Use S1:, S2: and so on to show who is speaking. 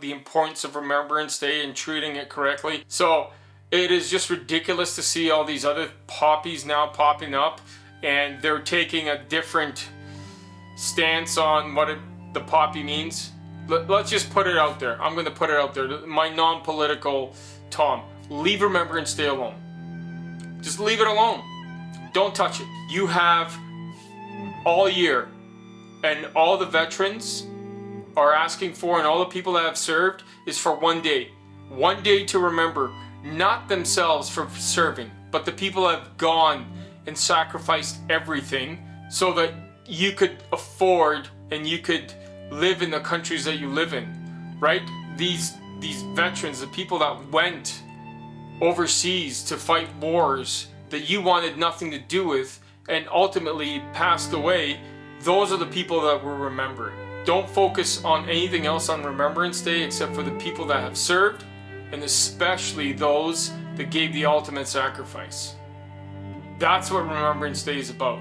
S1: about the importance of Remembrance Day and treating it correctly. So it is just ridiculous to see all these other poppies now popping up, and they're taking a different stance on what the poppy means. Let's just put it out there. I'm going to put it out there. My non-political Tom, leave Remembrance Day alone. Just leave it alone. Don't touch it. You have all year, and all the veterans are asking for, and all the people that have served, is for one day. One day to remember, not themselves for serving, but the people that have gone and sacrificed everything so that you could afford and you could live in the countries that you live in, right? These veterans, the people that went overseas to fight wars that you wanted nothing to do with and ultimately passed away, those are the people that we're remembering. Don't focus on anything else on Remembrance Day except for the people that have served, and especially those that gave the ultimate sacrifice. That's what Remembrance Day is about.